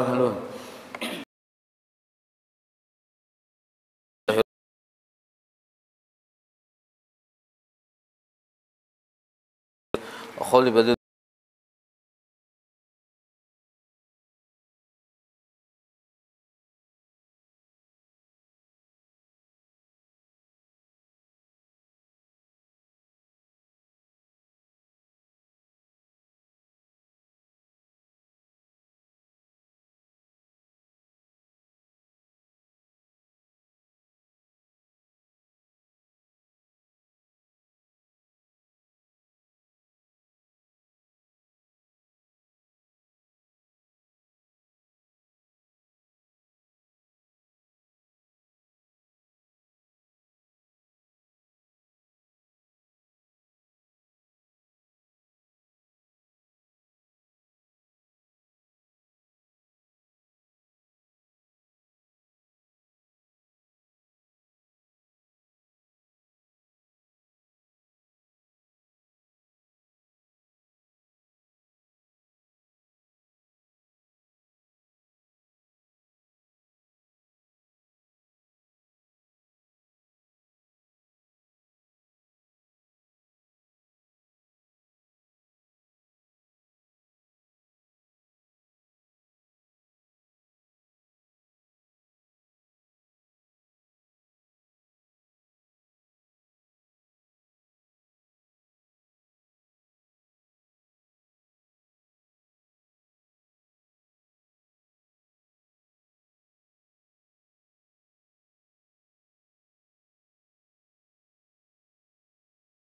Halo. Kholi badu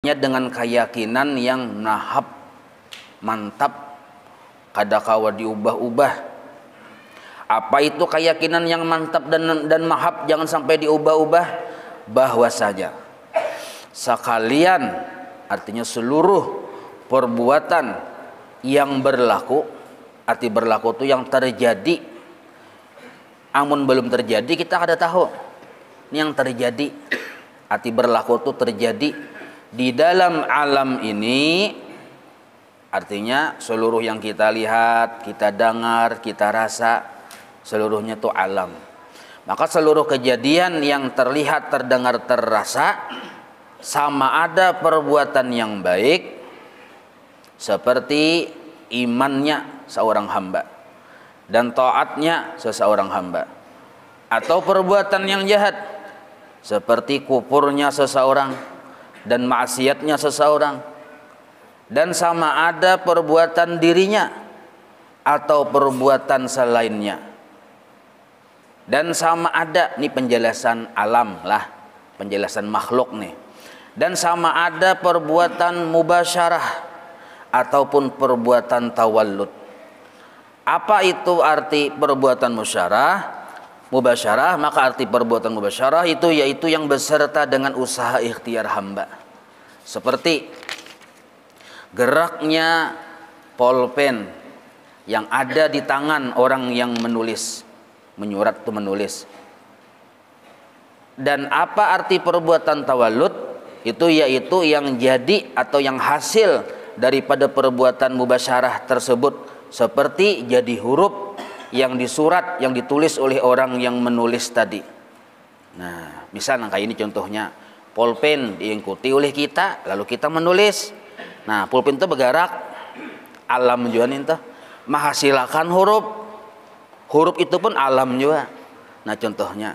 dengan keyakinan yang nahap, mantap, kadakawa diubah-ubah. Apa itu keyakinan yang mantap dan mahab, jangan sampai diubah-ubah? Bahwasanya sekalian, artinya seluruh perbuatan yang berlaku, arti berlaku itu yang terjadi, amun belum terjadi kita kada tahu. Ini yang terjadi, arti berlaku itu terjadi di dalam alam ini, artinya seluruh yang kita lihat, kita dengar, kita rasa, seluruhnya itu alam. Maka seluruh kejadian yang terlihat, terdengar, terrasa, sama ada perbuatan yang baik seperti imannya seorang hamba dan taatnya seseorang hamba, atau perbuatan yang jahat seperti kufurnya seseorang dan maksiatnya seseorang, dan sama ada perbuatan dirinya atau perbuatan selainnya, dan sama ada, nih penjelasan alam lah, penjelasan makhluk nih, dan sama ada perbuatan mubasyarah ataupun perbuatan tawallud. Apa itu arti perbuatan mubasyarah? Maka arti perbuatan mubasyarah itu yaitu yang beserta dengan usaha ikhtiar hamba, seperti geraknya pulpen yang ada di tangan orang yang menulis, menyurat itu menulis. Dan apa arti perbuatan tawallud? Itu yaitu yang jadi atau yang hasil daripada perbuatan mubasyarah tersebut, seperti jadi huruf yang disurat, yang ditulis oleh orang yang menulis tadi. Nah, misal kayak ini contohnya, pulpen diikuti oleh kita, lalu kita menulis. Nah, pulpen itu bergerak, alam juga nih tuh, menghasilkan huruf itu pun alam juga. Nah, contohnya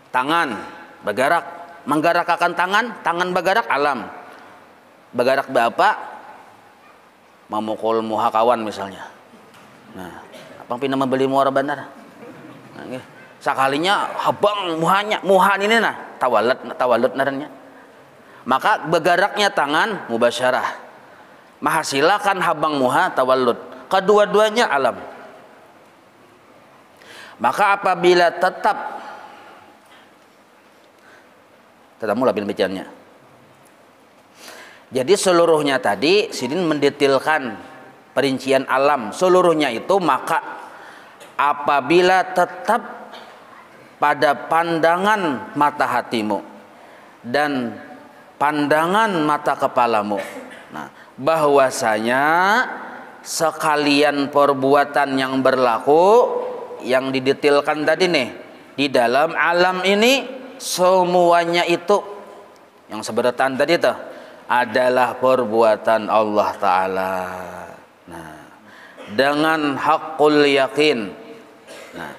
tangan bergerak, menggerakkan tangan bergerak, alam. Bergerak bapak memukul muha kawan misalnya. Nah, abang pina membeli muara bandar. Nah, sakalinya habang muhan ini nah tawalud narannya. Maka bergeraknya tangan mubasyarah, menghasilkan habang muha tawallud. Kedua-duanya alam. Maka apabila tetap mula bicaranya. Jadi seluruhnya tadi Sidin mendetailkan perincian alam seluruhnya itu, maka apabila tetap pada pandangan mata hatimu dan pandangan mata kepalamu, nah, bahwasanya sekalian perbuatan yang berlaku yang didetilkan tadi nih. Di dalam alam ini semuanya itu yang seberatan tadi tuh adalah perbuatan Allah Ta'ala. Nah, dengan hakul yakin. Nah,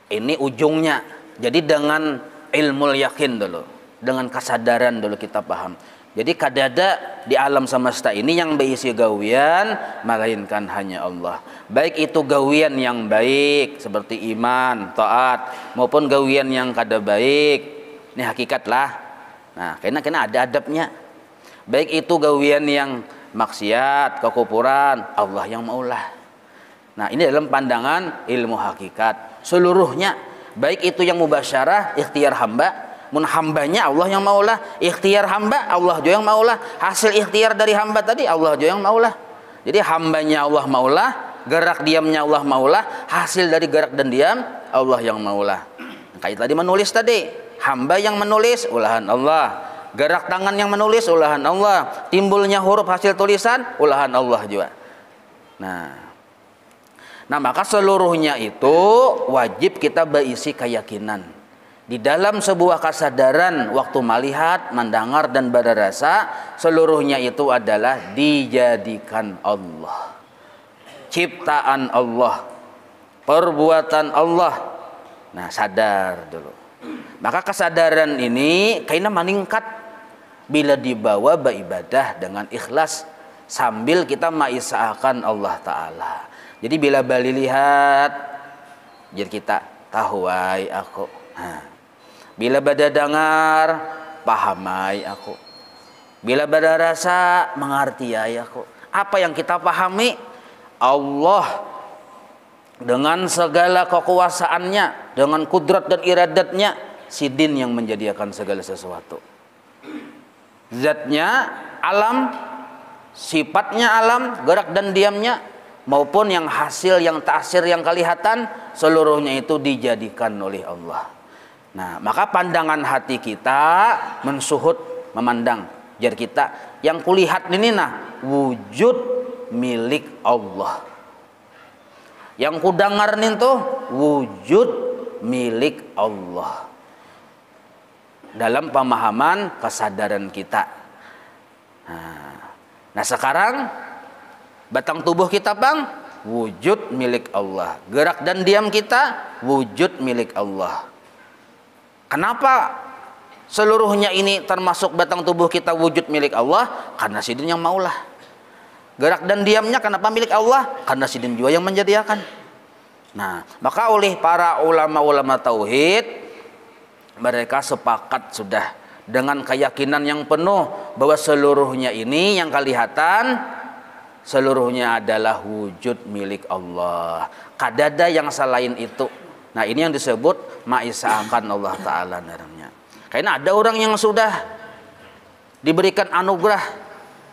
ini ujungnya. Jadi dengan ilmu yakin dulu, dengan kesadaran dulu kita paham. Jadi kadada di alam semesta ini yang berisi gawian melainkan hanya Allah. Baik itu gawian yang baik seperti iman, taat, maupun gawian yang kada baik. Ini hakikat lah. Nah, kena ada adabnya. Baik itu gawian yang maksiat, kekufuran, Allah yang maulah. Nah, ini dalam pandangan ilmu hakikat seluruhnya. Baik itu yang mubasyarah, ikhtiar hamba, mun hambanya Allah yang maulah, ikhtiar hamba Allah juga yang maulah, hasil ikhtiar dari hamba tadi Allah juga yang maulah. Jadi hambanya Allah maulah, gerak diamnya Allah maulah, hasil dari gerak dan diam Allah yang maulah. Kayak tadi menulis tadi, hamba yang menulis ulahan Allah, gerak tangan yang menulis ulahan Allah, timbulnya huruf hasil tulisan ulahan Allah juga. Nah, maka seluruhnya itu wajib kita berisi keyakinan. Di dalam sebuah kesadaran waktu melihat, mendengar dan berrasa, seluruhnya itu adalah dijadikan Allah. Ciptaan Allah, perbuatan Allah. Nah, sadar dulu. Maka kesadaran ini kayaknya meningkat bila dibawa beribadah dengan ikhlas sambil kita mengisahkan Allah Ta'ala. Jadi bila bali lihat, jadi kita tahuai aku. Bila bada dengar, pahamai aku. Bila bada rasa, mengertiai aku. Apa yang kita pahami? Allah dengan segala kekuasaannya, dengan kudrat dan iradatnya, sidin yang menjadikan segala sesuatu. Zatnya alam, sifatnya alam, gerak dan diamnya, maupun yang hasil, yang taksir, yang kelihatan, seluruhnya itu dijadikan oleh Allah. Nah, maka pandangan hati kita mensuhud, memandang jar kita yang kulihat ini wujud milik Allah. Yang kudengar nih tuh wujud milik Allah. Dalam pemahaman kesadaran kita. Nah sekarang batang tubuh kita bang wujud milik Allah, gerak dan diam kita wujud milik Allah. Kenapa seluruhnya ini termasuk batang tubuh kita wujud milik Allah? Karena sidin yang maulah. Gerak dan diamnya kenapa milik Allah? Karena sidin juga yang menjadikan. Nah, maka oleh para ulama-ulama tauhid, mereka sepakat sudah dengan keyakinan yang penuh bahwa seluruhnya ini yang kelihatan seluruhnya adalah wujud milik Allah. Kadada yang selain itu. Nah, ini yang disebut ma'isa'akan Allah Ta'ala namanya. Karena ada orang yang sudah diberikan anugerah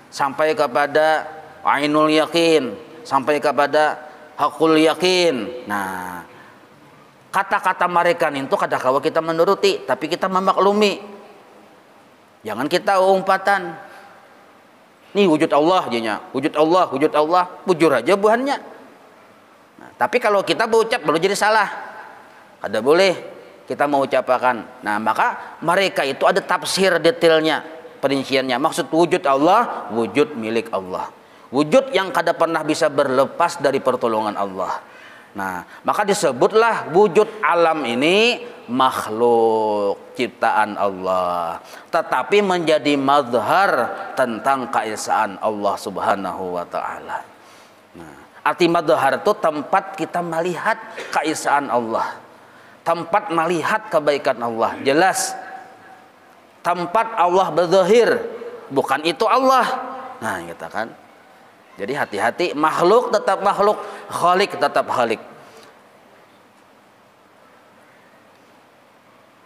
sampai kepada ainul yakin, sampai kepada hakul yakin. Nah, kata-kata mereka itu kadang-kadang kita menuruti, tapi kita memaklumi. Jangan kita umpatan. Ini wujud Allah jadinya, wujud Allah, wujud Allah, bujur aja buhannya. Nah, tapi kalau kita berucap baru jadi salah. Ada boleh kita mau ucapkan. Nah, maka mereka itu ada tafsir detailnya, perinciannya. Maksud wujud Allah, wujud milik Allah. Wujud yang kada pernah bisa berlepas dari pertolongan Allah. Nah, maka disebutlah wujud alam ini makhluk ciptaan Allah, tetapi menjadi mazhar tentang keesaan Allah Subhanahu wa taala. Nah, arti mazhar itu tempat kita melihat keesaan Allah, tempat melihat kebaikan Allah. Jelas tempat Allah berzahir, bukan itu Allah. Nah, kita kan. Jadi hati-hati, makhluk tetap makhluk, khalik tetap khalik.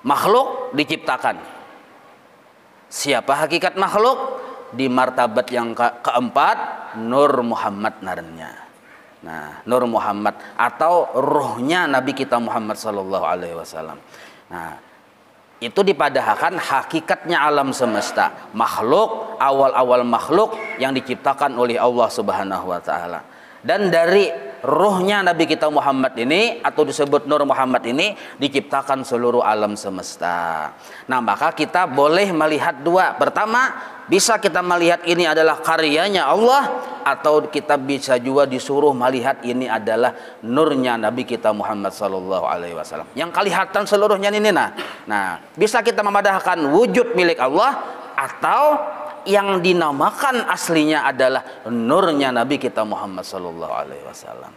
Makhluk diciptakan. Siapa hakikat makhluk? Di martabat yang keempat, Nur Muhammad narnya. Nah, Nur Muhammad atau ruhnya Nabi kita Muhammad sallallahu alaihi wasallam. Nah, itu dipadahkan hakikatnya alam semesta, makhluk, awal-awal makhluk yang diciptakan oleh Allah Subhanahu wa taala. Dan dari ruhnya Nabi kita Muhammad ini atau disebut Nur Muhammad ini diciptakan seluruh alam semesta. Nah, maka kita boleh melihat dua. Pertama, bisa kita melihat ini adalah karyanya Allah, atau kita bisa juga disuruh melihat ini adalah nurnya Nabi kita Muhammad sallallahu alaihi wasallam. Yang kelihatan seluruhnya ini nah, bisa kita memadahkan wujud milik Allah, atau yang dinamakan aslinya adalah nurnya Nabi kita Muhammad sallallahu alaihi wasallam.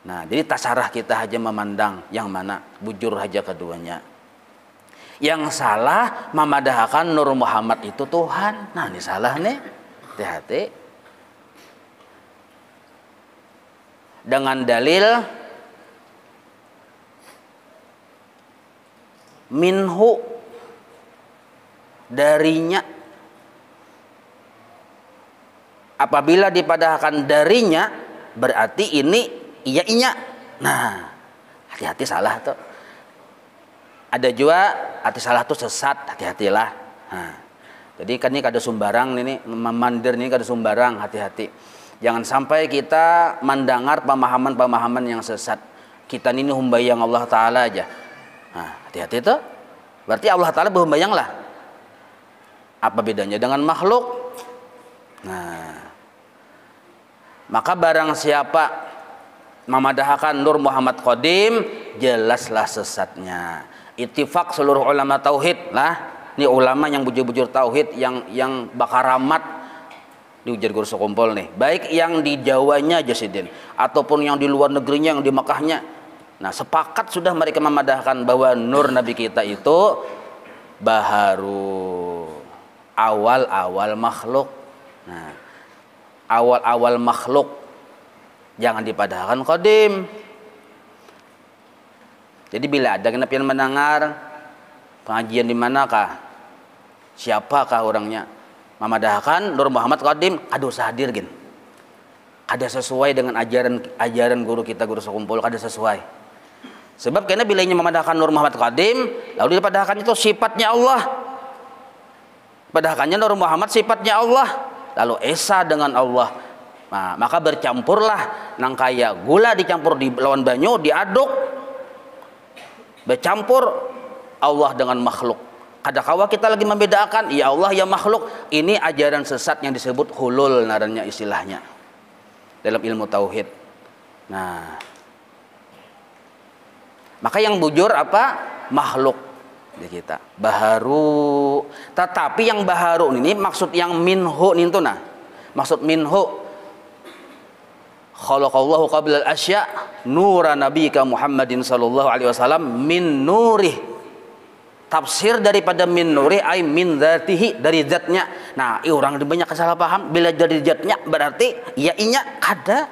Nah, jadi tasarah kita hanya memandang yang mana, bujur saja keduanya. Yang salah memadahkan Nur Muhammad itu Tuhan. Nah, ini salah nih. Hati-hati. Dengan dalil minhu, darinya. Apabila dipadahkan darinya, berarti ini iya. Nah, hati-hati salah tuh. Ada juga hati salah tuh sesat, hati-hatilah. Nah, jadi kan ini kada sumbarang ini, memandir ini kada sumbarang, hati-hati. Jangan sampai kita mendengar pemahaman-pemahaman yang sesat. Kita ini humbayang Allah Ta'ala aja. Nah, hati-hati tuh. Berarti Allah Ta'ala berhumbayang lah. Apa bedanya dengan makhluk? Nah, maka barang siapa memadahkan Nur Muhammad Qadim, jelaslah sesatnya. Ittifaq seluruh ulama tauhid lah. Ini ulama yang bujur-bujur tauhid, yang bakaramat di ujar guru sekumpul nih. Baik yang di Jawanya Jasidin ataupun yang di luar negerinya, yang di Mekahnya. Nah, sepakat sudah mereka memadahkan bahwa nur Nabi kita itu baharu, awal-awal makhluk. Nah, awal-awal makhluk, jangan dipadahkan qadim. Jadi bila ada kenapa yang mendengar pengajian di manakah, siapakah orangnya, memadahkan Nur Muhammad Qadim, aduh sahadir gin, ada sesuai dengan ajaran guru kita, guru sekumpul, ada sesuai. Sebab karena bila ini memadahkan Nur Muhammad Qadim, lalu dipadahkan itu sifatnya Allah, padahkannya Nur Muhammad sifatnya Allah, lalu esa dengan Allah. Nah, maka bercampurlah nang kaya gula dicampur di lawan banyu, diaduk, bercampur Allah dengan makhluk. Kadang-kala kita lagi membedakan ya Allah ya makhluk. Ini ajaran sesat yang disebut hulul, naranya istilahnya dalam ilmu tauhid. Nah, maka yang bujur apa? Makhluk di kita baharu. Tetapi yang baharu ini maksud yang minhu itu, nah maksud minhu, khalaqallahu qabla al-asya nura nabiyika Muhammadin sallallahu alaihi wasallam min nurih. Tafsir daripada min nurih ay min dzatihi, dari zatnya. Nah, orang banyak salah paham, bila dari zatnya berarti ya inya ada.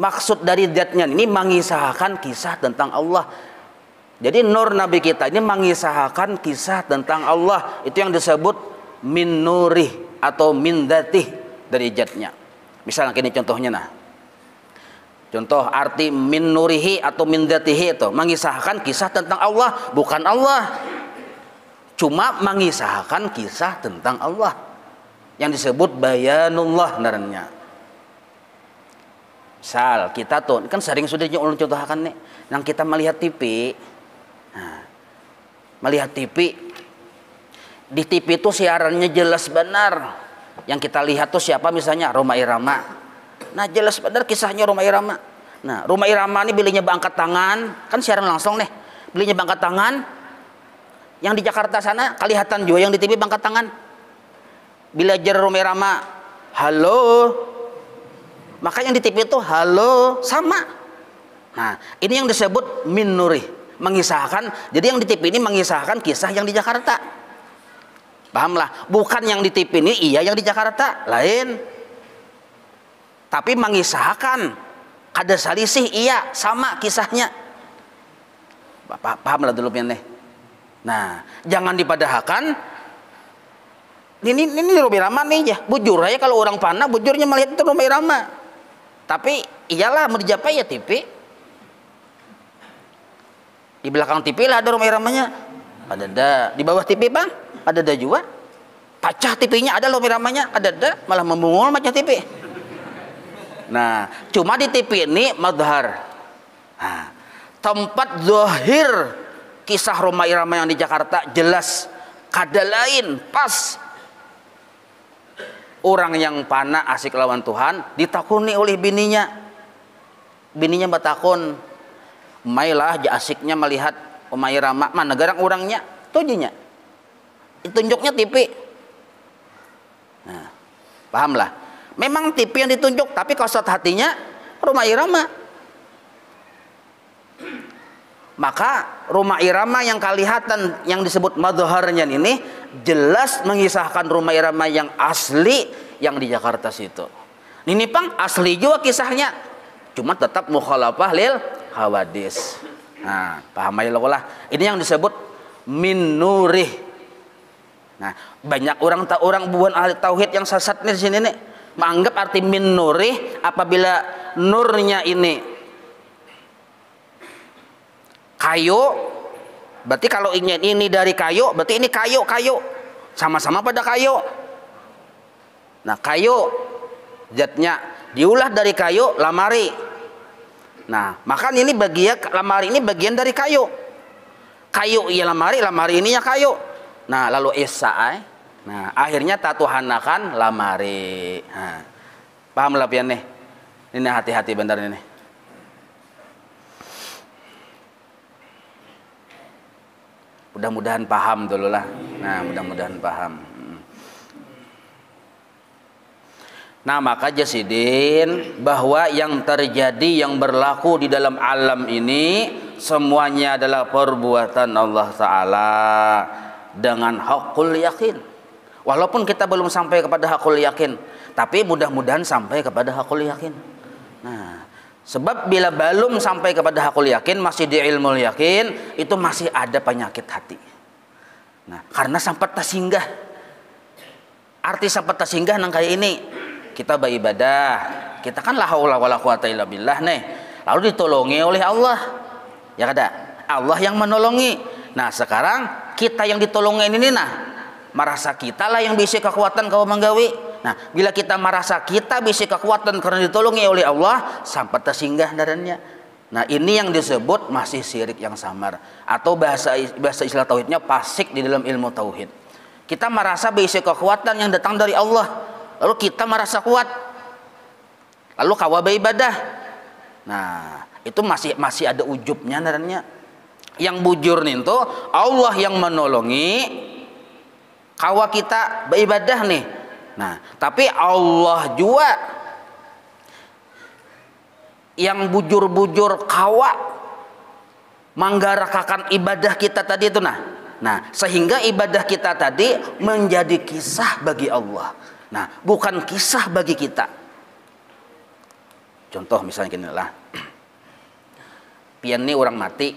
Maksud dari zatnya ini mengisahkan kisah tentang Allah. Jadi nur Nabi kita ini mengisahkan kisah tentang Allah. Itu yang disebut min nurih atau min dzatih, dari zatnya. Misalnya ini contohnya, nah contoh arti min nurihi atau min dzatihi itu mengisahkan kisah tentang Allah, bukan Allah, cuma mengisahkan kisah tentang Allah yang disebut bayanullah naranya. Misal kita tuh kan sering sudah ulun contohkan nih, yang kita melihat TV, nah, melihat TV, di TV itu siarannya jelas benar. Yang kita lihat tuh siapa, misalnya Rhoma Irama. Nah, jelas benar kisahnya Rhoma Irama. Nah, Rhoma Irama ini bilinya bangkat tangan, kan siaran langsung nih. Bilinya bangkat tangan. Yang di Jakarta sana kelihatan juga yang di TV bangkat tangan. Bila jar Rhoma Irama, halo. Maka yang di TV itu halo, sama. Nah, ini yang disebut min nurih, mengisahkan. Jadi yang di TV ini mengisahkan kisah yang di Jakarta. Pahamlah, bukan yang di TV ini iya, yang di Jakarta lain. Tapi mengisahkan, ada selisih iya, sama kisahnya. Pahamlah dulu nih. Nah, jangan dipadahkan. Ini Rhoma Irama nih ya. Bujur aja kalau orang panah, bujurnya melihat itu Rhoma Irama. Tapi iyalah mau dijapai ya TV. Di belakang TV lah ada Rhoma Iramanya. Ada di bawah TV bang, ada juga. Pacah TV-nya ada Rhoma Iramanya, ada malah membungul macam TV. Nah, cuma di TV ini madhar. Nah, tempat zahir kisah Rhoma Irama yang di Jakarta jelas. Kada lain pas orang yang panah asik lawan Tuhan ditakuni oleh bininya. Bininya batakun, mailah asiknya melihat Rhoma Irama mana garang orangnya tujunya. Ditunjuknya TV. Nah, pahamlah. Memang TV yang ditunjuk, tapi kasat hatinya Rhoma Irama. Maka Rhoma Irama yang kelihatan yang disebut madharnya ini jelas mengisahkan Rhoma Irama yang asli yang di Jakarta situ. Ini pang asli juga kisahnya, cuma tetap mukhalafah lil hawadis. Nah, paham aja lah. Ini yang disebut min nurih. Nah, banyak orang buan ahli tauhid yang sesat nih di sini nih, menganggap arti min nurih apabila nurnya ini kayu, berarti kalau ini dari kayu, berarti ini kayu, sama-sama pada kayu. Nah, kayu zatnya diulah dari kayu, lamari. Nah, maka ini bagian lamari ini bagian dari kayu. Kayu iya lamari, lamari ini ya kayu. Nah, lalu isa'ai. Nah, akhirnya tatuhanakan lamari. Nah, paham lah pian nih. Ini hati-hati benar ini. Mudah-mudahan paham dulu lah. Nah, mudah-mudahan paham. Nah, maka jasidin bahwa yang terjadi, yang berlaku di dalam alam ini semuanya adalah perbuatan Allah Ta'ala dengan hakul yakin. Walaupun kita belum sampai kepada hakul yakin, tapi mudah-mudahan sampai kepada hakul yakin. Nah, sebab bila belum sampai kepada hakul yakin, masih di ilmu yakin, itu masih ada penyakit hati. Nah, karena sampai tersinggah. Arti sampai tersinggah nang kayak ini. Kita beribadah, kita kan la haula wala quwata illa billah nih. Lalu ditolongi oleh Allah. Ya kada? Allah yang menolongi. Nah, sekarang kita yang ditolongin ini merasa kita lah yang bisa kekuatan kau menggawi. Nah, bila kita merasa kita bisa kekuatan karena ditolongi oleh Allah, sampai tersinggah darannya. Nah, ini yang disebut masih syirik yang samar, atau bahasa istilah tauhidnya fasik di dalam ilmu tauhid. Kita merasa bisa kekuatan yang datang dari Allah, lalu kita merasa kuat, lalu kawa beribadah. Nah, itu masih ada ujubnya darannya. Yang bujur nih itu Allah yang menolongi, kawa kita beribadah nih. Nah, tapi Allah juga yang bujur-bujur kawa menggarakakan ibadah kita tadi itu nah, sehingga ibadah kita tadi menjadi kisah bagi Allah. Nah, bukan kisah bagi kita. Contoh misalnya gini lah. Pian ini orang mati.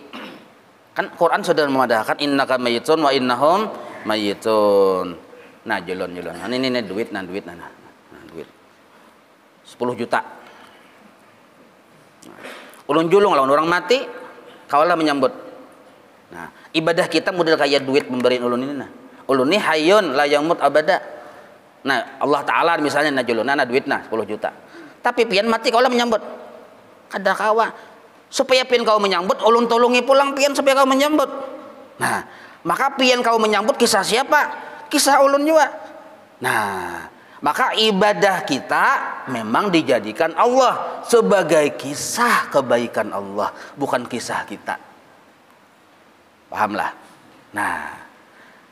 Kan Quran sudah memadahkan innaka mayyitun wa innahum mayyitun. Nah, julun. Nah, ini duit. Nah, duit. 10 juta. Ulun julung lawan orang mati, kaulah menyambut. Nah, ibadah kita model kayak duit memberi ulun ini Ulun ini hayyun la yamut abada. Nah, Allah Ta'ala misalnya julun, duit 10 juta. Tapi pian mati kaulah menyambut. Kada kawa. Supaya pian kau menyambut, ulun tolongi pulang pian supaya kau menyambut. Nah, maka pian kau menyambut kisah siapa? Kisah ulun juga. Nah, maka ibadah kita memang dijadikan Allah sebagai kisah kebaikan Allah, bukan kisah kita. Pahamlah? Nah,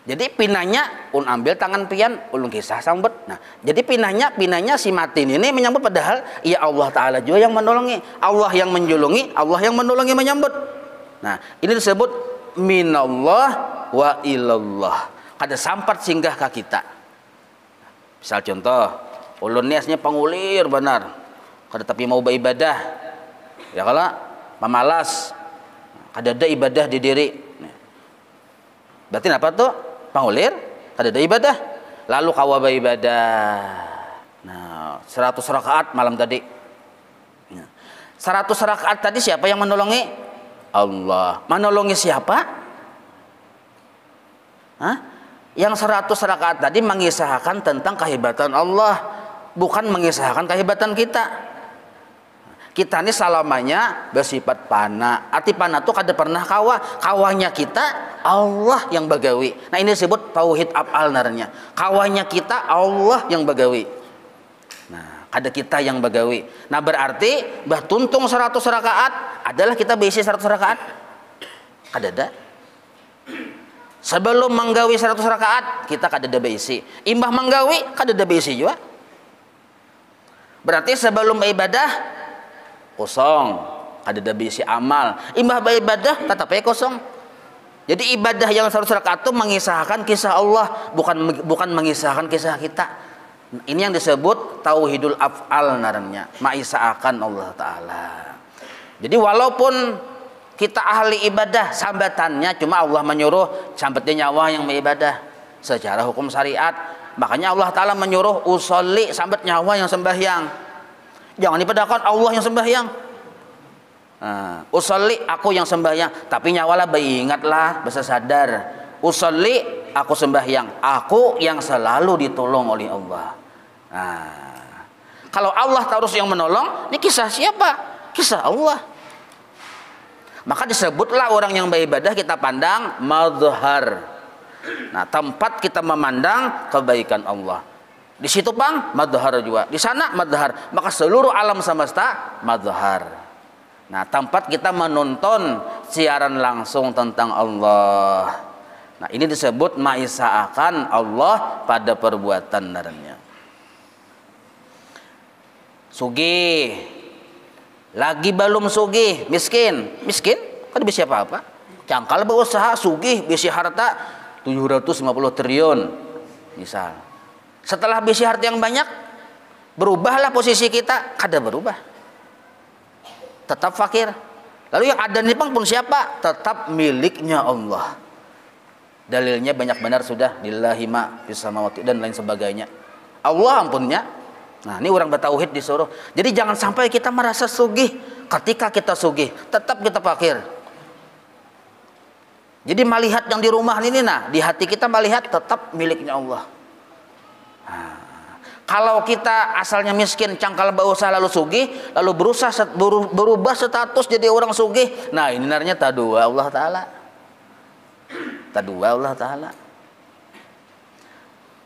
jadi pinanya ulun ambil tangan pian, ulun kisah sambut. Nah, jadi pinanya si mati ini menyambut, padahal ya Allah Ta'ala juga yang menolongi, Allah yang menjulungi, Allah yang menolongi menyambut. Nah, ini disebut minallah wa ilallah. Kada sampat singgah ke kita. Misal contoh, ulun ni aslinya pengulir benar, kada tapi mau beribadah, ya kalau pemalas, kada ada ibadah di diri. Berarti apa tuh? Pengulir, kada ada ibadah. Lalu kawa beribadah. Nah, 100 rakaat malam tadi. 100 rakaat tadi siapa yang menolongi? Allah. Menolongi siapa? Hah? Yang 100 rakaat tadi mengisahkan tentang kehebatan Allah, bukan mengisahkan kehebatan kita. Kita ini salamanya bersifat pana. Arti pana itu kada pernah kawanya kita Allah yang bagawi. Nah ini disebut tauhid af'al naranya. Kawanya kita Allah yang bagawi. Nah kada kita yang bagawi. Nah berarti bah tuntung 100 rakaat adalah kita berisi 100 rakaat. Kada ada. Sebelum menggawi 100 rakaat kita kada ada berisi. Imbah menggawi kada ada berisi juga. Berarti sebelum ibadah kosong, kada ada berisi amal. Imbah ibadah tetap kosong. Jadi ibadah yang 100 rakaat itu mengisahkan kisah Allah, bukan mengisahkan kisah kita. Ini yang disebut tauhidul af'al naranya, mengisahkan Allah taala. Jadi walaupun kita ahli ibadah, sambatannya cuma Allah menyuruh sambatnya nyawa yang beribadah secara hukum syariat. Makanya Allah taala menyuruh usolli, sambat nyawa yang sembahyang. Jangan dipedakan Allah yang sembahyang. Usolli aku yang sembahyang, tapi nyawalah ingatlah, bisa sadar. Usolli aku sembahyang, aku yang selalu ditolong oleh Allah. Kalau Allah terus yang menolong, ini kisah siapa? Kisah Allah. Maka disebutlah orang yang beribadah kita pandang madhar. Nah, tempat kita memandang kebaikan Allah. Di situ bang madhar juga, di sana madhar, maka seluruh alam semesta madhar. Nah tempat kita menonton siaran langsung tentang Allah. Nah ini disebut ma'isa'akan Allah pada perbuatan naranya. Sugih, lagi belum sugih, miskin kan bisa apa-apa. Cangkal berusaha sugih, bisa harta 750 triliun misal. Setelah bisi harta yang banyak, berubahlah posisi kita, kada berubah. Tetap fakir. Lalu yang ada nih pun siapa? Tetap miliknya Allah. Dalilnya banyak benar sudah, lillahi ma fis samawati dan lain sebagainya. Allah ampunnya. Nah, ini orang bertauhid disuruh. Jadi jangan sampai kita merasa sugih. Ketika kita sugih, tetap kita fakir. Jadi melihat yang di rumah ini, nah, di hati kita melihat tetap miliknya Allah. Kalau kita asalnya miskin, cangkal berusaha lalu sugih, lalu berubah status jadi orang sugih, nah ini namanya tadua Allah taala. Tadua Allah taala.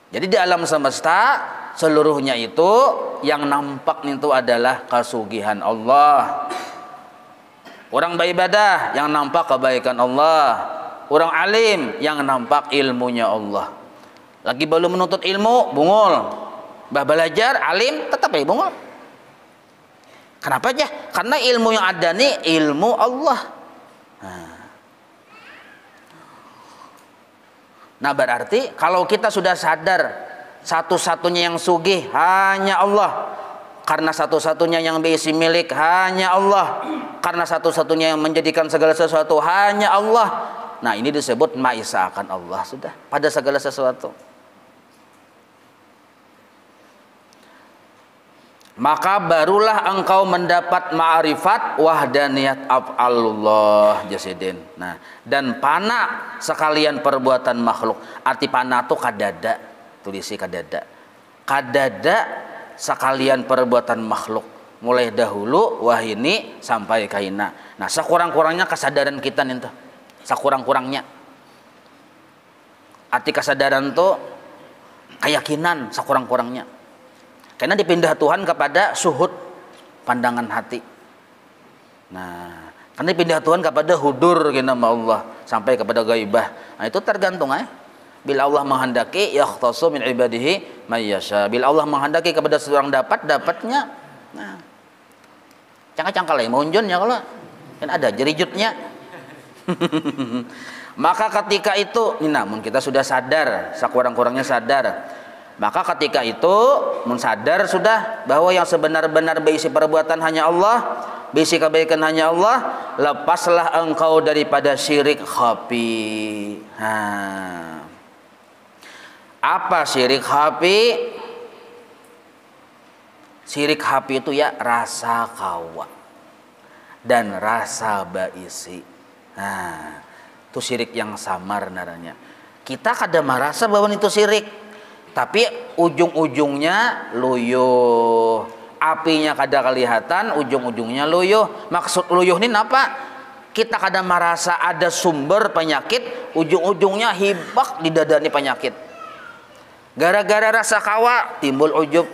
Jadi di alam semesta seluruhnya itu yang nampak itu adalah kesugihan Allah. Orang beribadah yang nampak kebaikan Allah. Orang alim yang nampak ilmunya Allah. Lagi belum menuntut ilmu, bungul. Bah belajar, alim, tetap bungul. Kenapa aja? Karena ilmu yang ada nih ilmu Allah. Nah berarti kalau kita sudah sadar satu-satunya yang sugih hanya Allah, karena satu-satunya yang berisi milik hanya Allah, karena satu-satunya yang menjadikan segala sesuatu hanya Allah. Nah ini disebut ma'isa'akan Allah sudah pada segala sesuatu. Maka barulah engkau mendapat ma'rifat wahdaniyat af'alullah jasidin. Nah, dan pana sekalian perbuatan makhluk. Arti pana itu kadada, tulisi kadada. Kadada sekalian perbuatan makhluk. Mulai dahulu wahini sampai kaina. Nah, sekurang-kurangnya kesadaran kita nih tuh. Sekurang-kurangnya. Arti kesadaran itu keyakinan sekurang-kurangnya. Karena dipindah Tuhan kepada suhud pandangan hati. Nah, karena dipindah Tuhan kepada hudur nama Allah sampai kepada gaibah. Nah, itu tergantung Bila Allah menghendaki yakhtassu min ibadihi may yasha. Bila Allah menghendaki kepada seorang dapatnya. Nah. Cangkal-cangkal munjun ya kalau kan ada jerijutnya. Maka ketika itu, namun kita sudah sadar, sekurang-kurangnya sadar. Maka ketika itu mensadar sudah bahwa yang sebenar-benar berisi perbuatan hanya Allah, berisi kebaikan hanya Allah, lepaslah engkau daripada syirik khafi. Apa syirik khafi? Syirik khafi itu ya rasa kawa dan rasa baisi. Itu syirik yang samar naranya. Kita kadang merasa bahwa itu syirik, tapi ujung-ujungnya luyuh, apinya kada kelihatan, ujung-ujungnya luyuh. Maksud luyuh ini apa? Kita kada merasa ada sumber penyakit, ujung-ujungnya hibak di dada ini penyakit. Gara-gara rasa kawa timbul ujub,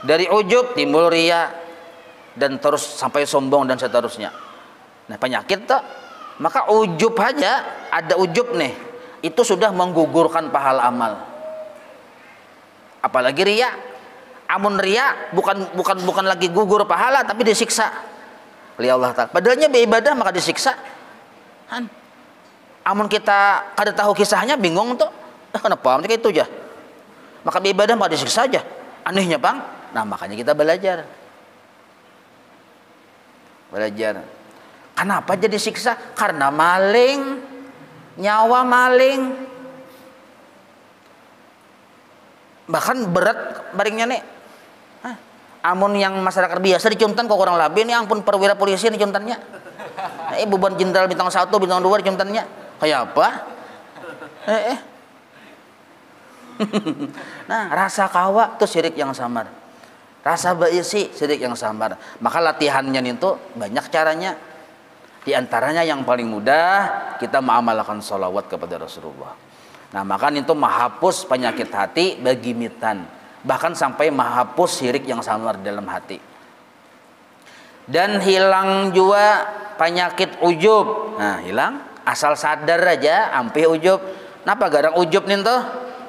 dari ujub timbul ria, dan terus sampai sombong dan seterusnya. Nah penyakit tuh, maka ujub aja, ada ujub nih, itu sudah menggugurkan pahala amal. Apalagi ria. Amun ria bukan lagi gugur pahala, tapi disiksa oleh Allah Ta'ala. Padahalnya beribadah maka disiksa. Amun kita kada tahu kisahnya bingung tuh, kenapa macam itu aja. Maka beribadah maka disiksa aja. Anehnya bang. Nah makanya kita belajar. Kenapa jadi siksa? Karena maling, nyawa maling. Bahkan berat baringnya nih. Amun yang masyarakat biasa dicuntan kok orang lain ini ampun perwira polisi dicuntannya. Beban jenderal bintang 1, bintang 2 dicuntannya. Kayak apa? Nah, rasa kawa itu syirik yang samar. Rasa baisi syirik yang samar. Maka latihannya itu banyak caranya. Di antaranya yang paling mudah kita mengamalkan sholawat kepada Rasulullah. Nah, maka itu menghapus penyakit hati bagi mitan. Bahkan sampai menghapus syirik yang samar dalam hati. Dan hilang juga penyakit ujub. Nah, hilang asal sadar aja ampe ujub. Napa garang ujub nih tuh?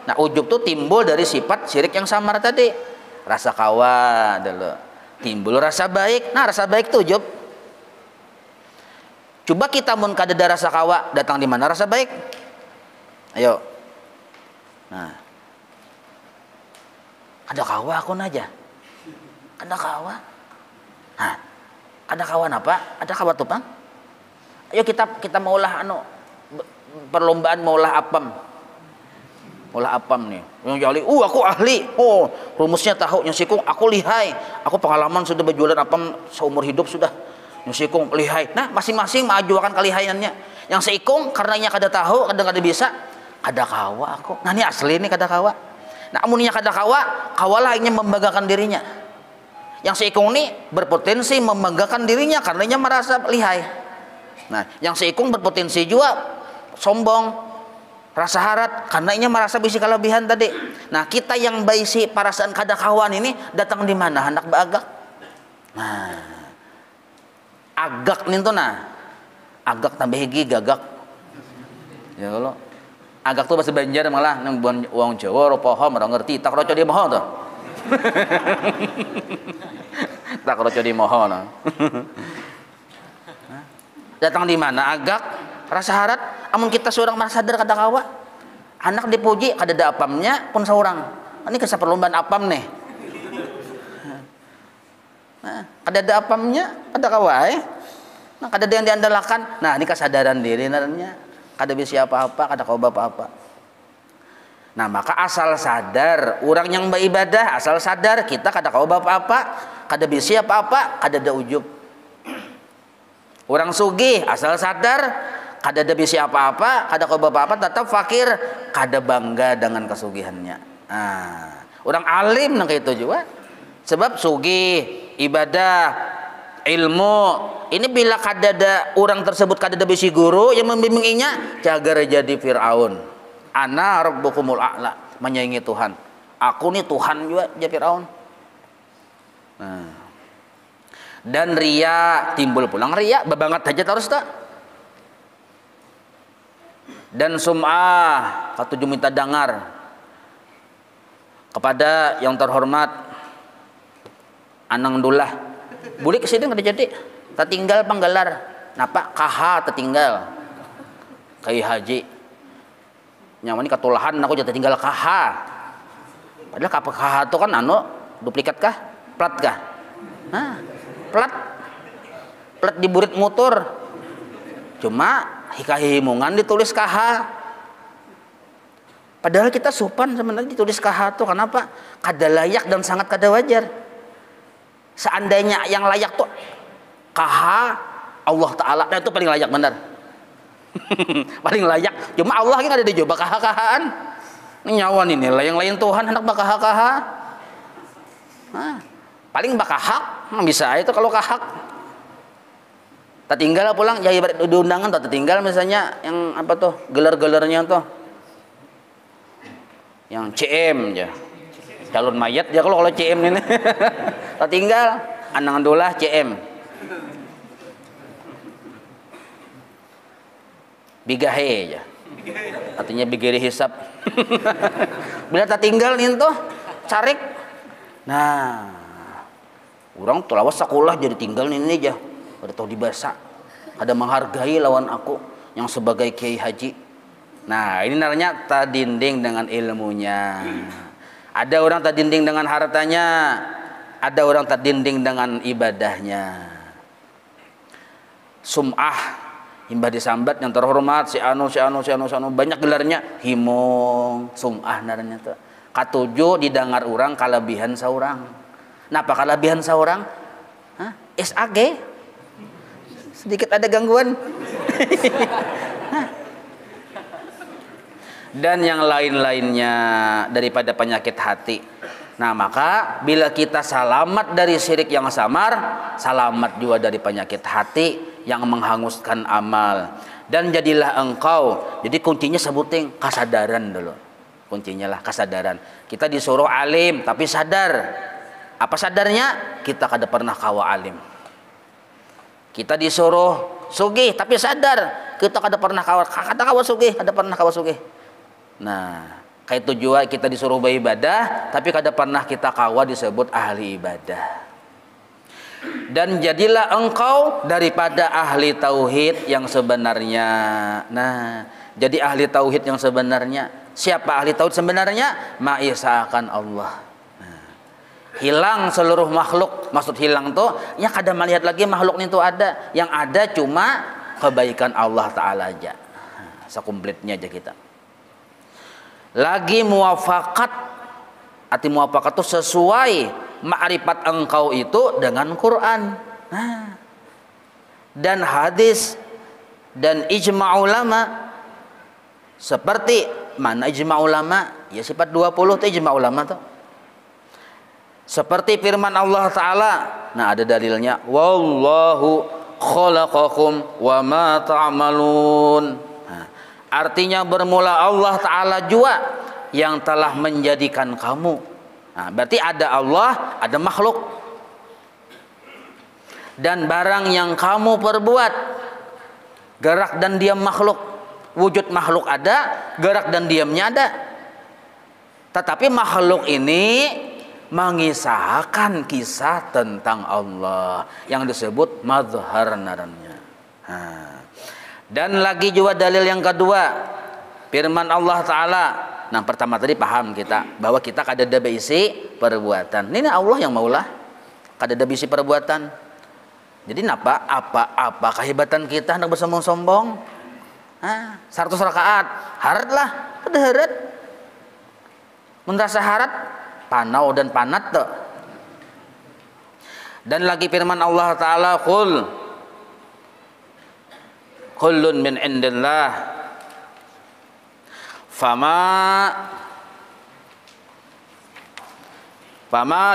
Nah, ujub tuh timbul dari sifat syirik yang samar tadi. Rasa kawa dulu. Timbul rasa baik. Nah, rasa baik tuh ujub. Coba kita mun kadada rasa kawa, datang di mana rasa baik? Ayo. Nah. Ada kawa aku aja. Ada kawa. Nah, ada kawan apa? Ada kawa tuh, Bang? Ayo kita maulah perlombaan maulah apam. Maulah apam nih. Yang jali, aku ahli. Oh, rumusnya tahu, nyusikung aku lihai. Aku pengalaman sudah berjualan apam seumur hidup sudah. Nyusikung lihai. Nah, masing-masing mengajukan kelihayannya. Yang seikung karenanya kada tahu, kadang kada bisa. Kada kawa aku. Nah, ini asli nih kada kawa. Nah, amunnya kada kawalah ingin membanggakan dirinya. Yang seikung ini berpotensi membanggakan dirinya karenanya merasa lihai. Nah, yang seikung berpotensi juga sombong, rasa harat karenanya merasa bisi kelebihan tadi. Nah, kita yang baisi perasaan kada kawan ini datang di mana? Hendak beagak. Nah, agak nih tuh nah. Agak tambah higi gagak. Ya kalau agak tuh bahasa Banjar malah nang uang Jawa ora paham ora ngerti tak roco di moho tuh. Tak roco di moho nah. Datang di mana agak rasa harat amun kita seorang mah sadar kada kawa. Anak dipuji kada ada apamnya pun seorang. Ini kisah perlombaan apam nih. Nah, kada ada apamnya kada kawa Nah, kada ada yang diandalkan. Nah, ini kesadaran diri namanya. Kada bisa apa-apa, kada kau apa-apa. Nah, maka asal sadar, orang yang beribadah asal sadar kita kada kau apa-apa, kada bisa apa-apa, kada ada ujub. Orang sugih asal sadar, kada ada bisa apa-apa, kada kau apa-apa, tetap fakir, kada bangga dengan kesugihannya. Nah, orang alim nang itu juga. Sebab sugih, ibadah, ilmu ini bila kadada orang tersebut kadada bisi guru yang membimbinginya jaga jadi Fir'aun. Ana rabbukumul a'la, menyaingi Tuhan. Aku nih Tuhan juga jadi Fir'aun. Nah. Dan ria timbul pulang ria babangat aja terus tak. Dan sum'ah katujuh minta dengar kepada yang terhormat Anang Dullah. Boleh kesini nggak jadi, tertinggal penggelar, napa KH tertinggal, Kiai Haji, nyaman ini ketulahan aku jadi tinggal KH, padahal KH itu kan duplikat kah, plat kah, nah, plat di burit motor, cuma hikahimungan ditulis KH, padahal kita sopan sebenarnya ditulis KH itu kenapa? Kada layak dan sangat kada wajar. Seandainya yang layak tuh KH Allah Ta'ala, nah itu paling layak benar. Paling layak, cuma Allah yang ada di coba KH-KH-an ini nyawa nih nilai yang lain Tuhan hendak KH-KH. Nah, paling bakal hak bisa itu kalau kahak. Tertinggal pulang ya di undangan tuh tertinggal misalnya yang apa tuh gelar-gelarnya tuh yang CM ya calon mayat ya kalau CM ini tertinggal anangan dolah CM bigahe ya artinya bigiri hisap bila tertinggal nih tuh carik nah orang tuh lawas sekolah jadi tinggal ini aja pada tahu dibasa ada menghargai lawan aku yang sebagai kiai haji. Nah ini namanya tadinding dengan ilmunya. Ada orang tadinding dengan hartanya, ada orang tadinding dengan ibadahnya. Sum'ah himbah disambat yang terhormat si anu banyak gelarnya himung sum'ah namanya tuh. Katujuh didengar orang kelebihan seorang. Napa kelebihan seorang? SAG sedikit ada gangguan dan yang lain-lainnya daripada penyakit hati. Nah maka bila kita selamat dari syirik yang samar, selamat juga dari penyakit hati yang menghanguskan amal. Dan jadilah engkau, jadi kuncinya sebutin kesadaran dulu, kuncinya lah kesadaran. Kita disuruh alim tapi sadar. Apa sadarnya? Kita kada pernah kawa alim. Kita disuruh sugih tapi sadar kita kada pernah kawa sugih, kada pernah kawa sugih. Nah, kayak itu juga kita disuruh beribadah tapi kada pernah kita kawa disebut ahli ibadah. Dan jadilah engkau daripada ahli tauhid yang sebenarnya. Nah, jadi ahli tauhid yang sebenarnya. Siapa ahli tauhid sebenarnya? Ma'isa'akan Allah. Hilang seluruh makhluk. Maksud hilang tuh ya kada melihat lagi makhluk itu ada. Yang ada cuma kebaikan Allah Ta'ala aja. Sekomplitnya aja kita. Lagi muwafakat. Arti muwafakat itu sesuai ma'rifat engkau itu dengan Quran. Dan hadis dan ijma' ulama. Seperti mana ijma' ulama? Ya sifat 20 itu ijma' ulama tuh. Seperti firman Allah Ta'ala. Nah ada dalilnya. Wallahu khalaqakum wa ma ta'malun. Nah, artinya bermula Allah Ta'ala juga yang telah menjadikan kamu. Nah, berarti ada Allah, ada makhluk. Dan barang yang kamu perbuat, gerak dan diam makhluk. Wujud makhluk ada, gerak dan diamnya ada. Tetapi makhluk ini mengisahkan kisah tentang Allah yang disebut mazhar namanya. Dan lagi juga dalil yang kedua, firman Allah Ta'ala. Nah pertama tadi paham kita bahwa kita kada ada bisi perbuatan. Ini Allah yang maulah kada ada bisi perbuatan. Jadi napa apa kehebatan kita hendak bersombong-sombong? 100 rakaat harat lah, ada harat. Merasa harat panau dan panat tuh. Dan lagi firman Allah Ta'ala kullun min indillah fama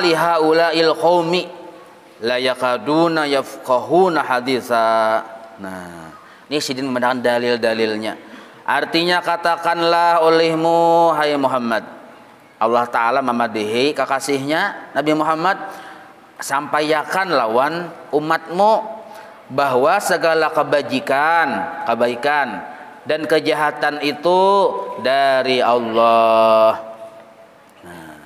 lihaula'il qaumi la yakaduna yafqahuna haditha. Nah ini sidin memandangkan dalil-dalilnya. Artinya katakanlah olehmu hai Muhammad, Allah Ta'ala memadihi kekasihnya Nabi Muhammad, sampaikan lawan umatmu bahwa segala kebaikan dan kejahatan itu dari Allah. Nah,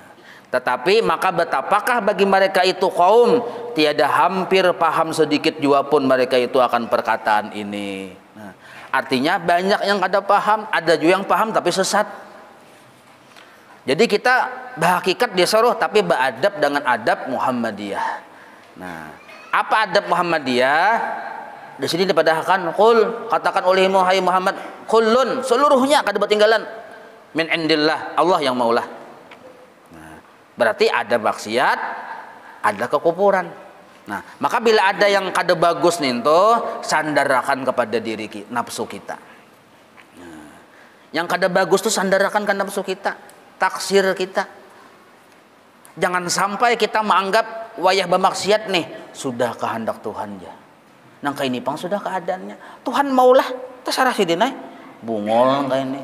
tetapi maka betapakah bagi mereka itu kaum tiada hampir paham sedikit jua pun mereka itu akan perkataan ini. Nah, artinya banyak yang ada paham, ada juga yang paham tapi sesat. Jadi kita berhakikat disuruh tapi beradab dengan adab Muhammadiyah. Nah, apa adab Muhammadiyah? Di sini dipadahkan qul, katakan olehmu hai Muhammad, kullun seluruhnya kada ketinggalan min indillah, Allah yang maulah. Nah, berarti ada maksiat, ada kekufuran. Nah, maka bila ada yang kada bagus nih tuh sandarkan kepada diri kita, nafsu kita. Nah, yang kada bagus tuh sandarkan ke nafsu kita, taksir kita. Jangan sampai kita menganggap wayah bermaksiat nih, sudah kehendak Tuhan ya. Nangka ini pang sudah keadaannya. Tuhan maulah terserah sidina. Bungol kayak ini.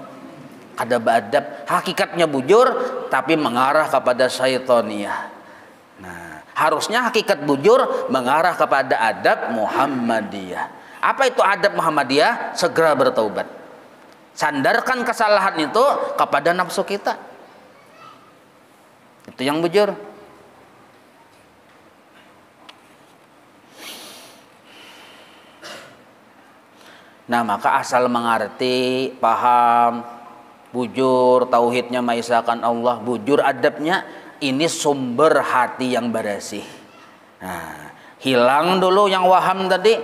Kada beadab, hakikatnya bujur tapi mengarah kepada syaitaniyah. Nah, harusnya hakikat bujur mengarah kepada adab Muhammadiyah. Apa itu adab Muhammadiyah? Segera bertaubat. Sandarkan kesalahan itu kepada nafsu kita. Itu yang bujur. Nah, maka asal mengerti, paham, bujur, tauhidnya mengisahkan Allah, bujur adabnya, ini sumber hati yang bersih. Nah, hilang dulu yang waham tadi,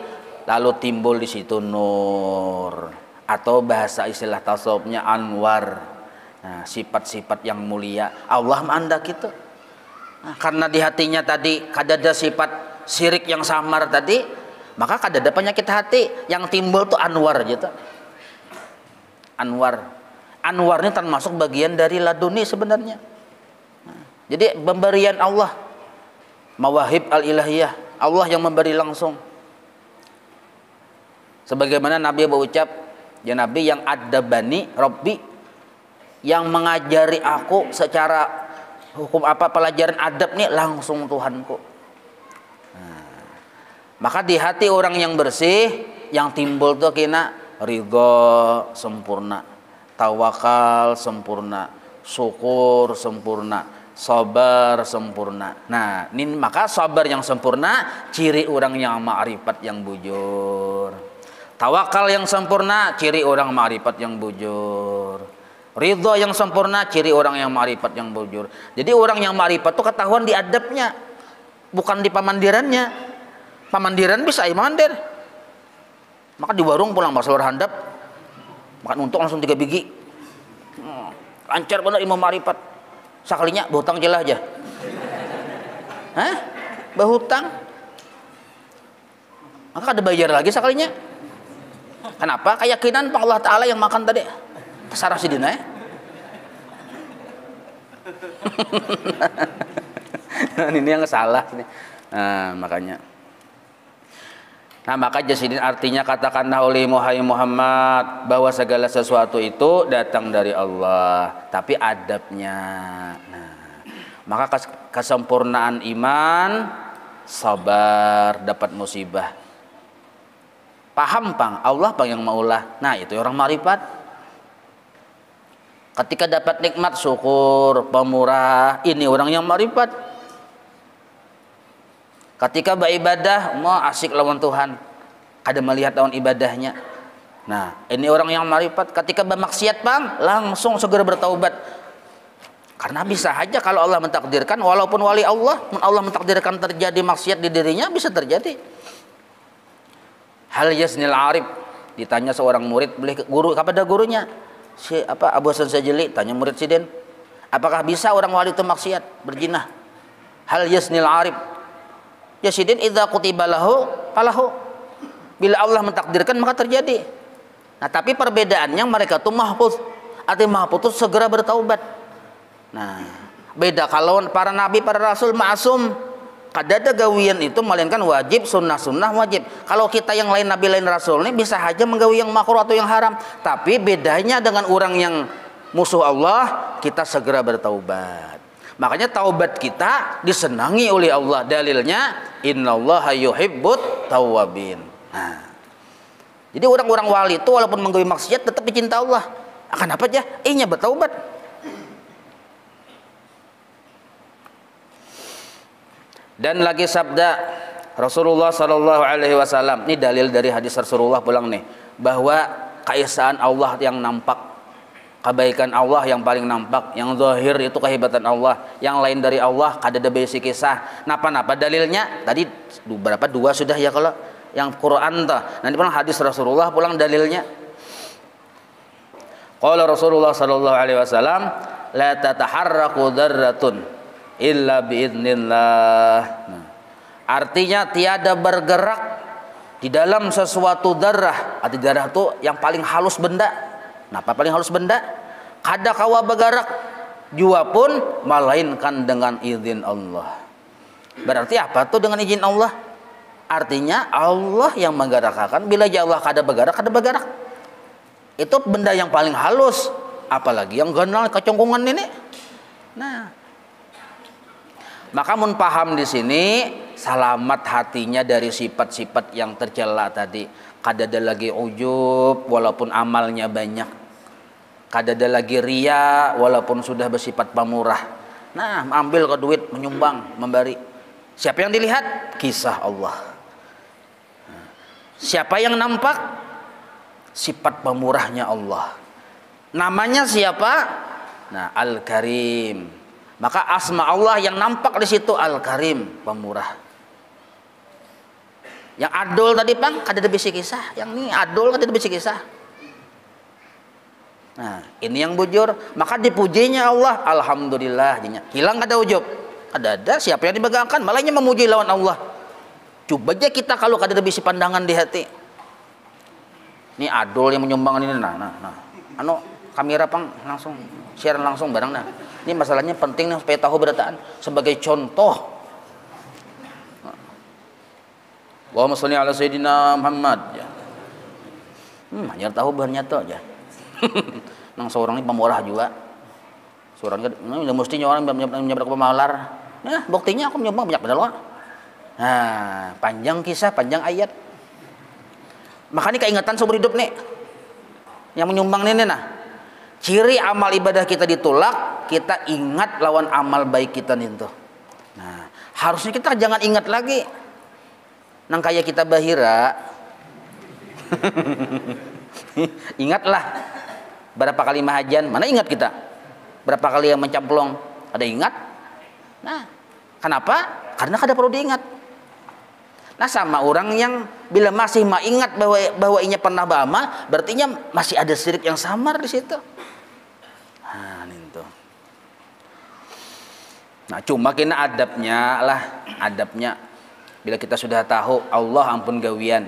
lalu timbul di situ nur, atau bahasa istilah tasawufnya anwar. Nah, sifat-sifat yang mulia Allah menanda gitu. Nah, karena di hatinya tadi kada ada sifat syirik yang samar tadi, maka kada ada penyakit hati, yang timbul tuh anwar gitu. Anwar ini termasuk bagian dari laduni sebenarnya. Nah, jadi pemberian Allah, mawahib al-ilahiyah, Allah yang memberi langsung. Sebagaimana Nabi berucap, ya Nabi yang adabani Rabbi, yang mengajari aku secara hukum apa pelajaran adab nih langsung Tuhanku. Maka di hati orang yang bersih, yang timbul tuh kena ridho sempurna, tawakal sempurna, syukur sempurna, sabar sempurna. Nah, ini maka sabar yang sempurna ciri orang yang ma'rifat yang bujur. Tawakal yang sempurna ciri orang ma'rifat yang bujur. Ridho yang sempurna ciri orang yang ma'rifat yang bujur. Jadi orang yang ma'rifat itu ketahuan di adabnya, bukan di pamandirannya. Pamandiran bisa mandir. Maka di warung pulang masalah handap, makan untung langsung 3 biji. Lancar bener ilmu ma'rifat. Sakalinya berhutang jelas aja. Hah? Berhutang? Maka ada bayar lagi sakalinya. Kenapa? Keyakinan Allah Ta'ala yang makan tadi. Terserah si dina ya. Nah, ini yang salah. Nah, makanya. Nah, maka jasidin artinya katakanlah oleh Muhammad bahwa segala sesuatu itu datang dari Allah, tapi adabnya. Nah, maka kesempurnaan iman, sabar, dapat musibah. Paham pang, Allah pang yang maulah. Nah, itu orang ma'rifat. Ketika dapat nikmat syukur, pemurah, ini orang yang ma'rifat. Ketika beribadah mau asik lawan Tuhan, kada melihat lawan ibadahnya. Nah, ini orang yang ma'rifat. Ketika bermaksiat bang, langsung segera bertaubat. Karena bisa aja kalau Allah mentakdirkan, walaupun wali Allah mentakdirkan terjadi maksiat di dirinya, bisa terjadi. Hal yasnil arif, ditanya seorang murid beli guru kepada gurunya, Abu Hasan Sajili, tanya murid sidin, apakah bisa orang wali itu maksiat, berjinah? Hal yasnil arif, ya sidin idza kutiba lahu falahu, bila Allah mentakdirkan maka terjadi. Nah, tapi perbedaannya mereka tuh mahfuz, artinya mahfuz itu segera bertaubat. Nah, beda kalau para nabi, para rasul ma'asum, kadada gawian itu melainkan wajib, sunnah wajib. Kalau kita yang lain nabi lain rasul ini bisa aja menggawi yang makruh atau yang haram. Tapi bedanya dengan orang yang musuh Allah, kita segera bertaubat. Makanya taubat kita disenangi oleh Allah. Dalilnya innallaha yuhibbut tawwabin. Nah, jadi orang-orang wali itu walaupun menggawi maksiat tetap dicinta Allah. Akan apa aja? Nya bertaubat. Dan lagi sabda Rasulullah Sallallahu Alaihi Wasallam, ini dalil dari hadis Rasulullah pulang nih, bahwa keesaan Allah yang nampak, kebaikan Allah yang paling nampak, yang zahir itu kehebatan Allah, yang lain dari Allah kada ada basic kisah. Napa dalilnya? Tadi berapa? 2 sudah ya, kalau yang Quran tah. Nanti pulang hadis Rasulullah pulang dalilnya. Qala Rasulullah Sallallahu Alaihi Wasallam, la tataharraku dzarratun illa biidznillah. Nah, artinya tiada bergerak di dalam sesuatu darah. Arti darah itu yang paling halus benda. Napa paling halus benda? Kada kawa bergerak jua pun melainkan dengan izin Allah. Berarti apa tuh dengan izin Allah? Artinya Allah yang menggerakkan. Bila Allah kada bergerak. Itu benda yang paling halus. Apalagi yang kenal kecongkongan ini. Nah, maka mun paham di sini, selamat hatinya dari sifat-sifat yang tercela tadi. Kada ada lagi ujub walaupun amalnya banyak. Kada ada lagi ria walaupun sudah bersifat pamurah. Nah, ambil ke duit, menyumbang, memberi. Siapa yang dilihat? Kisah Allah. Siapa yang nampak? Sifat pemurahnya Allah. Namanya siapa? Nah, Al-Karim. Maka asma Allah yang nampak di situ Al-Karim, pemurah. Yang adol tadi Bang, kada ada bisi kisah. Yang ini adol kada ada bisi kisah. Nah, ini yang bujur. Maka dipujinya Allah, alhamdulillah. Hilang kada ujub. Ada siapa yang dibanggakan, malahnya memuji lawan Allah. Coba aja kita kalau kada ada bisi pandangan di hati. Ini adol yang menyumbang ini, nah. Anu kamera Pang langsung share langsung barang nah. Ini masalahnya penting nih supaya tahu berataan sebagai contoh. Allahumma sholli ala sayyidina Muhammad ya. Hanya tahu bernyata aja. Nang seorang ini pemurah juga. Seorang ini mestinya orang menyebar pemalar. Nah, buktinya aku menyumbang banyak benar loh. Nah, panjang kisah, panjang ayat. Makanya keingatan seumur hidup nih. Yang menyumbang ini nah. Ciri amal ibadah kita ditolak, kita ingat lawan amal baik kita nih tuh. Nah, harusnya kita jangan ingat lagi. Nang kayak kita bahira. Ingatlah berapa kali mahajan, mana ingat kita? Berapa kali yang mencamplong, ada ingat? Nah, kenapa? Karena kada perlu diingat. Nah, sama orang yang bila masih ingat bahwa inya pernah beramal, berarti masih ada syirik yang samar di situ. Nah, itu. Nah, cuma kena adabnya bila kita sudah tahu Allah ampun gawian.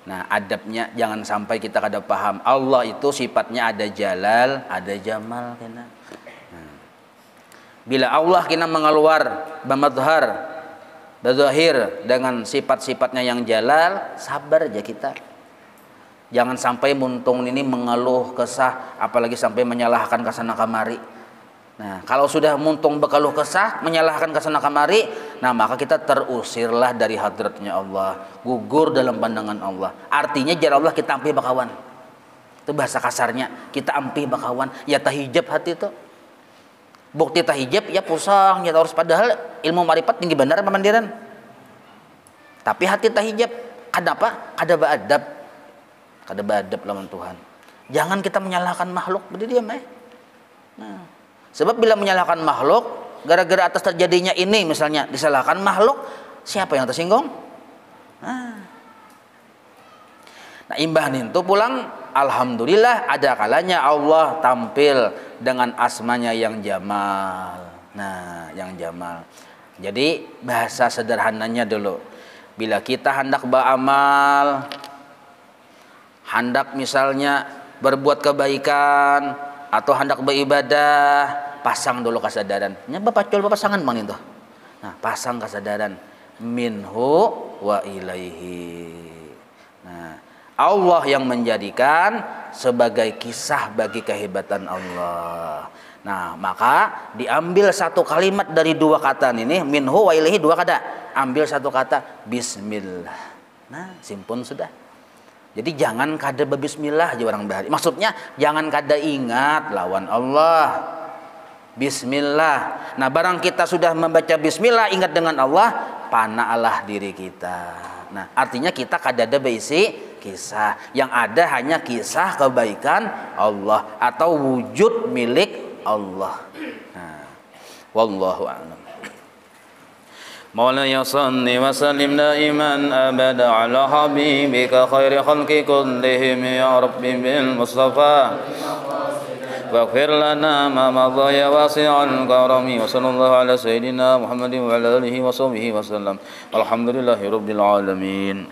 Nah, adabnya jangan sampai kita kada paham. Allah itu sifatnya ada jalal, ada jamal kena. Nah, bila Allah kena mengeluar bamadhar zahir dengan sifat-sifatnya yang jalal, sabar aja kita. Jangan sampai muntung ini mengeluh kesah, apalagi sampai menyalahkan kesana kamari. Nah, kalau sudah muntung berkeluh kesah, menyalahkan kesana kamari, nah maka kita terusirlah dari hadratnya Allah, gugur dalam pandangan Allah. Artinya jar Allah kita ampih bakawan. Itu bahasa kasarnya, kita ampih bakawan. Ya tahijab hati itu. Bukti tahijab ya pusang ya harus, padahal ilmu marifat tinggi benar pemandiran. Tapi hati tahijab kenapa? Kada beradab lawan Tuhan. Jangan kita menyalahkan makhluk, berdiri diam Nah, sebab bila menyalahkan makhluk gara-gara atas terjadinya ini misalnya disalahkan makhluk, siapa yang tersinggung? Nah, imbah itu pulang, alhamdulillah ada kalanya Allah tampil dengan asmanya yang jamal. Nah, yang jamal. Jadi bahasa sederhananya dulu, bila kita hendak beramal, hendak misalnya berbuat kebaikan atau hendak beribadah, pasang dulu kesadaran. Nya bapacul pasangan mang itu. Nah, pasang kesadaran minhu wa ilaihi. Nah, Allah yang menjadikan sebagai kisah bagi kehebatan Allah. Nah, maka diambil satu kalimat dari dua kata ini, minhu wa ilaihi, dua kata. Ambil satu kata, bismillah. Nah, simpun sudah. Jadi jangan kada berbismillah aja orang bahari. Maksudnya jangan kada ingat lawan Allah. Bismillah. Nah, barang kita sudah membaca bismillah, ingat dengan Allah, panaalah diri kita. Nah, artinya kita kada ada berisi kisah. Yang ada hanya kisah kebaikan Allah atau wujud milik Allah. Nah, wallahu a'lam. مولاي صل وسلم دائما أبدا على حبيبك خير خلق كلهم يا رب بالمصطفى واغفر لنا ما مضى يا واسع الكرم وصلى الله على سيدنا محمد وعلى آله وصحبه وسلم الحمد لله رب العالمين.